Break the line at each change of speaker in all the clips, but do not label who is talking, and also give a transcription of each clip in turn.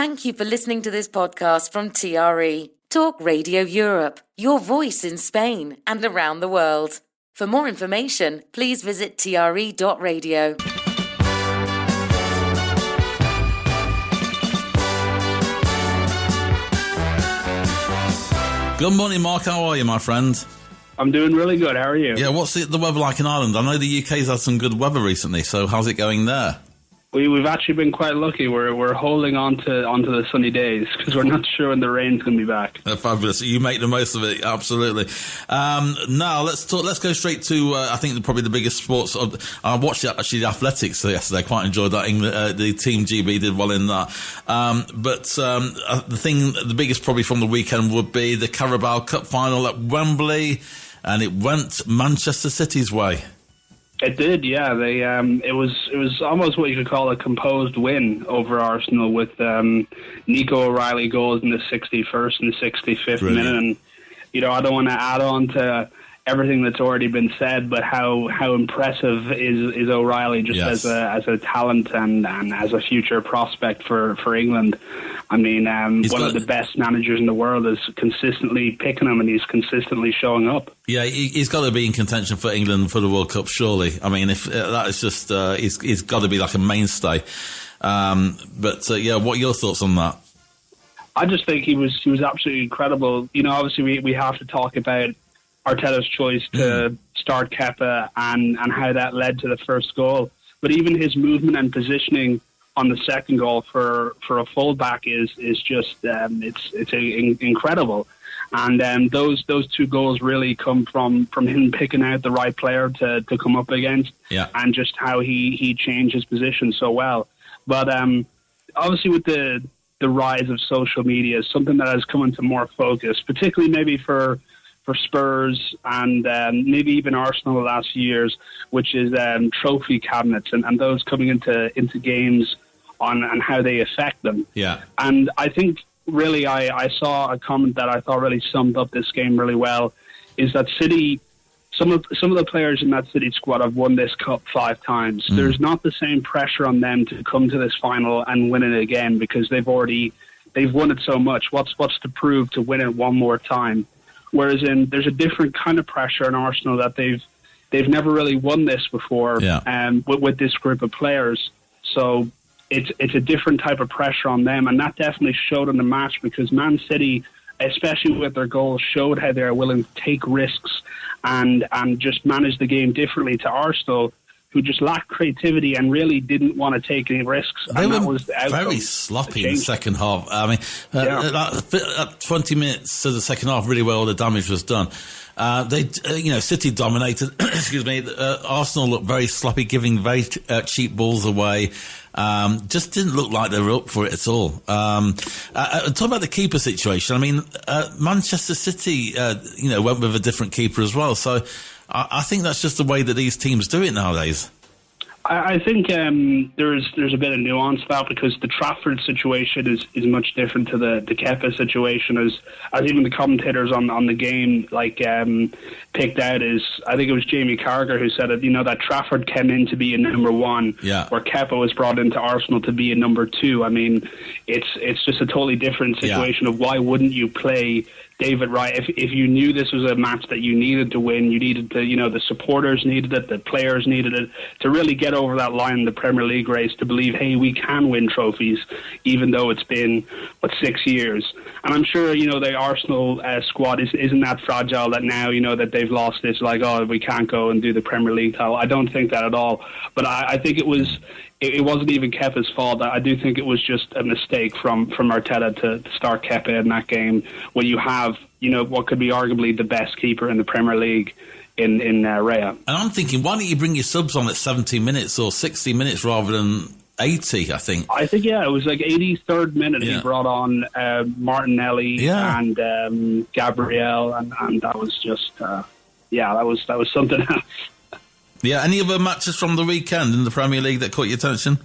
Thank you for listening to this podcast from TRE, Talk Radio Europe, your voice in Spain and around the world. For more information, please visit tre.radio.
Good morning, Mark. How are you, my friend?
I'm doing really good. How are you?
Yeah, what's the weather like in Ireland? I know the UK's had some good weather recently, so how's it going there?
We've actually been quite lucky. We're holding on to the sunny days because we're not sure when the rain's going to be back.
Fabulous. You make the most of it, absolutely. Now let's go straight to I think probably the biggest sports. I watched actually the athletics yesterday. Quite enjoyed that. The team GB did well in that. But the biggest probably from the weekend would be the Carabao Cup final at Wembley, and it went Manchester City's way.
It did, yeah. They it was almost what you could call a composed win over Arsenal with Nico O'Reilly goals in the 61st and 65th minute. And I don't want to add on to everything that's already been said, but how impressive is O'Reilly just as a talent and as a future prospect for England. I mean, one of the best managers in the world is consistently picking him, and he's consistently showing up.
Yeah, he's got to be in contention for England for the World Cup, surely. I mean, if that is just, he's got to be like a mainstay. What are your thoughts on that?
I just think he was absolutely incredible. Obviously we have to talk about Arteta's choice to start Kepa and how that led to the first goal. But even his movement and positioning on the second goal for a fullback is just it's incredible. And those two goals really come from him picking out the right player to come up against, and just how he changed his position so well. But obviously with the rise of social media, something that has come into more focus, particularly maybe for Spurs and maybe even Arsenal the last few years, which is trophy cabinets and those coming into games and how they affect them. Yeah. And I think really I saw a comment that I thought really summed up this game really well, is that City, some of the players in that City squad have won this cup 5 times. There's not the same pressure on them to come to this final and win it again because they've won it so much. What's to prove to win it one more time? Whereas there's a different kind of pressure in Arsenal that they've never really won this before with this group of players. So it's a different type of pressure on them, and that definitely showed in the match because Man City, especially with their goals, showed how they're willing to take risks and just manage the game differently to Arsenal, who just lacked creativity and really didn't want to take any risks.
They were very sloppy in the second half. I mean, 20 minutes to the second half, really well, all the damage was done. City dominated. Excuse me. Arsenal looked very sloppy, giving very cheap balls away. Just didn't look like they were up for it at all. Talk about the keeper situation. I mean, Manchester City, went with a different keeper as well. So I think that's just the way that these teams do it nowadays.
I think there's a bit of nuance to that because the Trafford situation is much different to the Kepa situation, as even the commentators on the game picked out. I think it was Jamie Carragher who said it. That Trafford came in to be a number 1, where Kepa was brought into Arsenal to be a number 2. I mean, it's just a totally different situation of why wouldn't you play David Wright if you knew this was a match that you needed to win, you needed to, the supporters needed it, the players needed it to really get over that line in the Premier League race to believe, hey, we can win trophies, even though it's been 6 years. And I'm sure the Arsenal squad isn't that fragile that now that they've lost this, we can't go and do the Premier League title. I don't think that at all. But I think it wasn't even Kepa's fault. I do think it was just a mistake from Arteta to start Kepa in that game when you have, what could be arguably the best keeper in the Premier League in Raya.
And I'm thinking, why don't you bring your subs on at 70 minutes or 60 minutes rather than 80, I think.
It was 83rd minute he brought on Martinelli and Gabriel, and that was just, that was something else.
Yeah, any other matches from the weekend in the Premier League that caught your attention?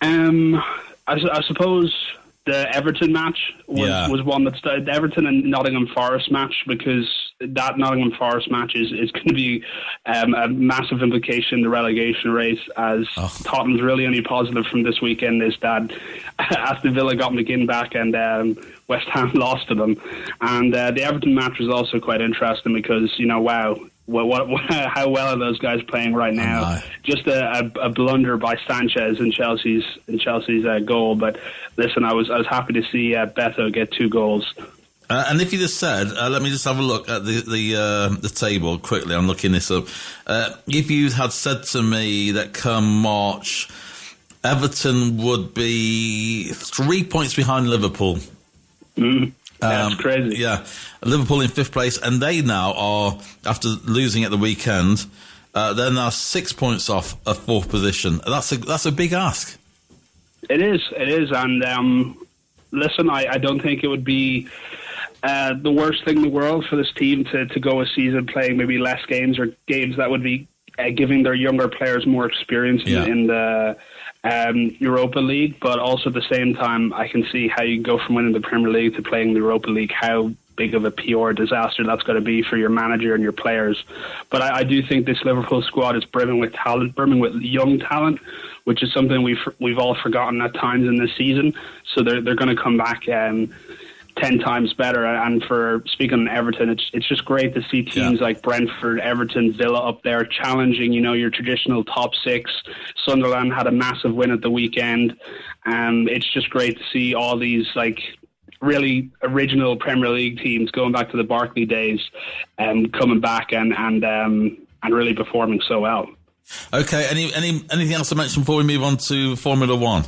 I suppose The Everton match was one that started. The Everton and Nottingham Forest match, because that Nottingham Forest match is going to be a massive implication in the relegation race, as Tottenham's really only positive from this weekend is that Aston Villa got McGinn back and West Ham lost to them. And the Everton match was also quite interesting because, wow, how well are those guys playing right now? Just a blunder by Sanchez in Chelsea's goal. But listen, I was happy to see Beto get 2 goals.
And if you just said, let me just have a look at the table quickly. I'm looking this up. If you had said to me that come March, Everton would be 3 points behind Liverpool.
That's crazy.
Yeah, Liverpool in 5th place, and they now are, after losing at the weekend, they're now 6 points off a 4th position. That's a big ask.
It is, and listen, I don't think it would be the worst thing in the world for this team to go a season playing maybe less games, or games that would be giving their younger players more experience in the Europa League. But also at the same time, I can see how you can go from winning the Premier League to playing the Europa League, how big of a PR disaster that's going to be for your manager and your players. But I do think this Liverpool squad is brimming with talent, brimming with young talent, which is something we've all forgotten at times in this season. So they're going to come back 10 times better. And for speaking of Everton, it's just great to see teams like Brentford, Everton, Villa up there challenging, your traditional top 6. Sunderland had a massive win at the weekend. It's just great to see all these really original Premier League teams going back to the Barclay days, coming back and really performing so well.
Okay, anything else to mention before we move on to Formula One?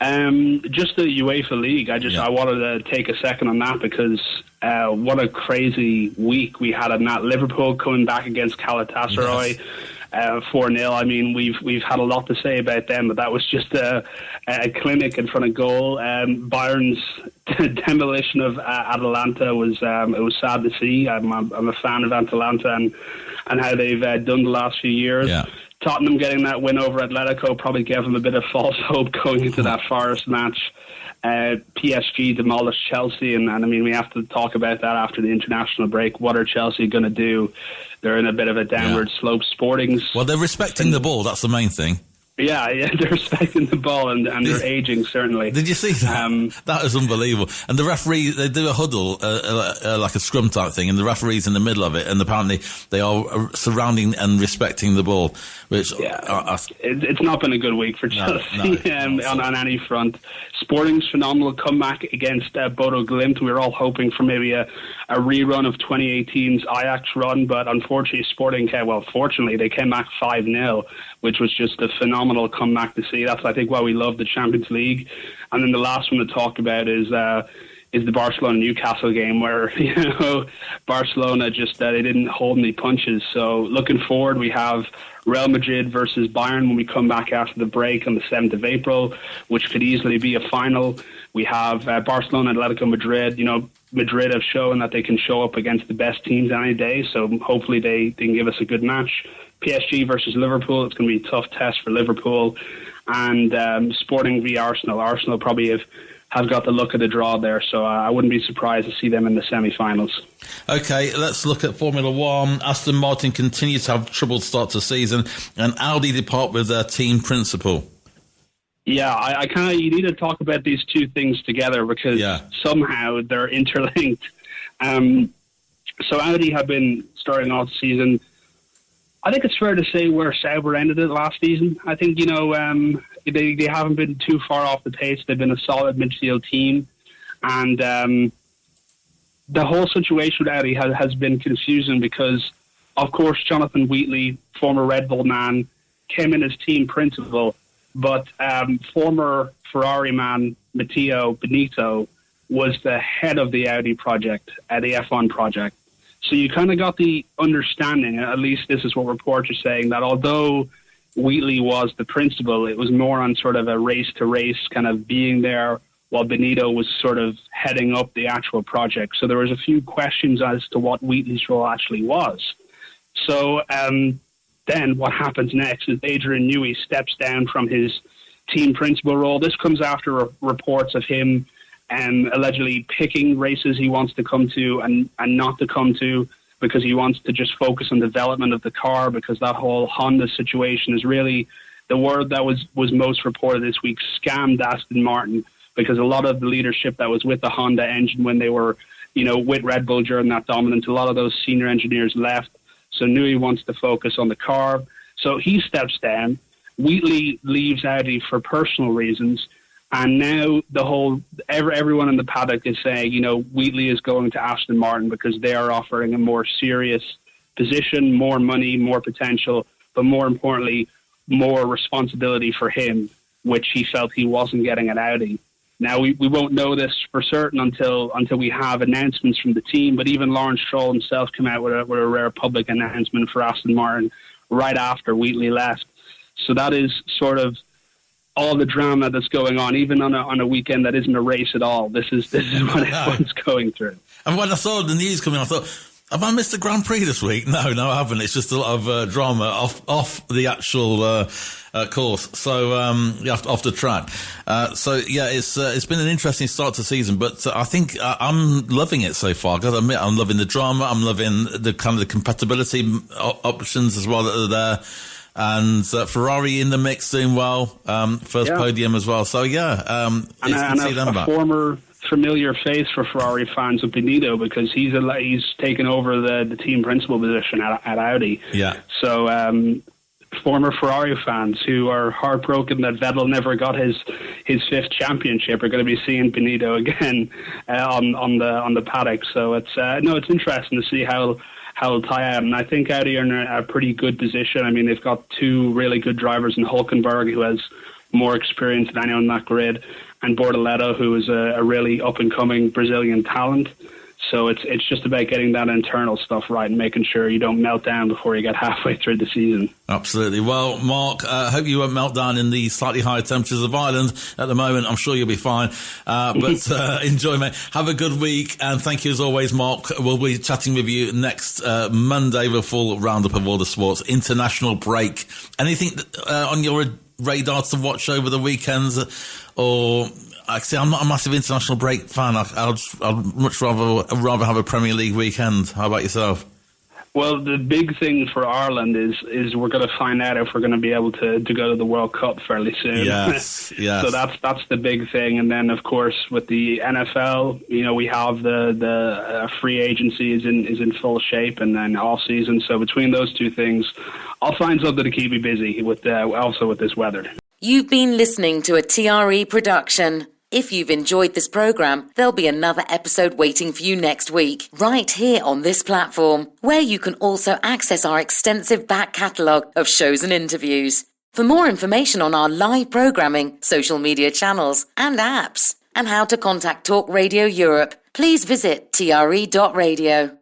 Just the UEFA League. I wanted to take a second on that because what a crazy week we had in that. Liverpool coming back against Galatasaray 4-0. I mean, we've had a lot to say about them, but that was just a clinic in front of goal. Bayern's demolition of Atalanta was it was sad to see. I'm a fan of Atalanta and how they've done the last few years.
Yeah.
Tottenham getting that win over Atletico probably gave them a bit of false hope going into that Forest match. PSG demolished Chelsea, and I mean, we have to talk about that after the international break. What are Chelsea going to do? They're in a bit of a downward slope. Sporting's...
Well, they're respecting the ball. That's the main thing.
Yeah, they're respecting the ball and they're aging, certainly.
Did you see that? That was unbelievable. And the referee, they do a huddle, like a scrum type thing, and the referee's in the middle of it, and apparently they are surrounding and respecting the ball, which...
it's not been a good week for Chelsea on any front. Sporting's phenomenal comeback against Bodo Glimt. We were all hoping for maybe a rerun of 2018's Ajax run, but unfortunately Sporting, fortunately, they came back 5-0, which was just a phenomenal comeback to see. That's, I think, why we love the Champions League. And then the last one to talk about is the Barcelona-Newcastle game, where Barcelona just they didn't hold any punches. So looking forward, we have Real Madrid versus Bayern when we come back after the break on the 7th of April, which could easily be a final. We have Barcelona and Atletico Madrid. Madrid have shown that they can show up against the best teams any day, so hopefully they can give us a good match. PSG versus Liverpool, it's going to be a tough test for Liverpool. And Sporting v Arsenal. Arsenal probably have got the luck of the draw there, so I wouldn't be surprised to see them in the semi-finals.
Okay, let's look at Formula One. Aston Martin continues to have troubled start to the season, and Audi depart with their team principal.
Yeah, I kind of, you need to talk about these two things together because somehow they're interlinked. So Audi have been starting off the season. I think it's fair to say where Sauber ended it last season. I think, they haven't been too far off the pace. They've been a solid midfield team. And the whole situation with Audi has been confusing because, of course, Jonathan Wheatley, former Red Bull man, came in as team principal. But former Ferrari man, Matteo Benito, was the head of the Audi project, the F1 project. So you kind of got the understanding, at least this is what reports are saying, that although Wheatley was the principal, it was more on sort of a race-to-race kind of being there while Benito was sort of heading up the actual project. So there was a few questions as to what Wheatley's role actually was. So then what happens next is Adrian Newey steps down from his team principal role. This comes after reports of him allegedly picking races he wants to come to and not to come to, because he wants to just focus on development of the car, because that whole Honda situation is really the word that was most reported this week, scammed Aston Martin, because a lot of the leadership that was with the Honda engine when they were, with Red Bull during that dominance, a lot of those senior engineers left. So Newey wants to focus on the car. So he steps down. Wheatley leaves Audi for personal reasons. And now everyone in the paddock is saying, Wheatley is going to Aston Martin because they are offering a more serious position, more money, more potential, but more importantly, more responsibility for him, which he felt he wasn't getting at Audi. Now, we won't know this for certain until we have announcements from the team, but even Lawrence Stroll himself came out with a rare public announcement for Aston Martin right after Wheatley left. So that is sort of all the drama that's going on, even on a weekend that isn't a race at all. This is what everyone's going through.
And when I saw the news coming, I thought, have I missed the Grand Prix this week? No, I haven't. It's just a lot of drama off the actual course. So off the track. It's been an interesting start to the season, but I think I'm loving it so far. Got to admit, I'm loving the drama. I'm loving the kind of the compatibility options as well that are there. And Ferrari in the mix doing well, first podium as well. So it's good to see them back.
Former familiar face for Ferrari fans with Benito, because he's taken over the team principal position at Audi. Yeah. So former Ferrari fans who are heartbroken that Vettel never got his fifth championship are going to be seeing Benito again on the paddock. So it's interesting to see how it'll tie out. And I think Audi are in a pretty good position. I mean, they've got two really good drivers in Hülkenberg, who has more experience than anyone on that grid, and Bortoleto, who is a really up-and-coming Brazilian talent. So it's just about getting that internal stuff right and making sure you don't melt down before you get halfway through the season.
Absolutely. Well, Mark, I hope you won't melt down in the slightly higher temperatures of Ireland at the moment. I'm sure you'll be fine. But enjoy, mate. Have a good week. And thank you as always, Mark. We'll be chatting with you next Monday with a full roundup of all the sports. International break. Anything on your radar to watch over the weekends? Or... Actually, I'm not a massive international break fan. I'd much rather have a Premier League weekend. How about yourself?
Well, the big thing for Ireland is we're going to find out if we're going to be able to go to the World Cup fairly soon.
Yes.
So that's the big thing. And then, of course, with the NFL, we have the free agency is in full shape, and then off season. So between those two things, I'll find something to keep me busy with also with this weather.
You've been listening to a TRE production. If you've enjoyed this program, there'll be another episode waiting for you next week, right here on this platform, where you can also access our extensive back catalogue of shows and interviews. For more information on our live programming, social media channels and apps, and how to contact Talk Radio Europe, please visit TRE.radio.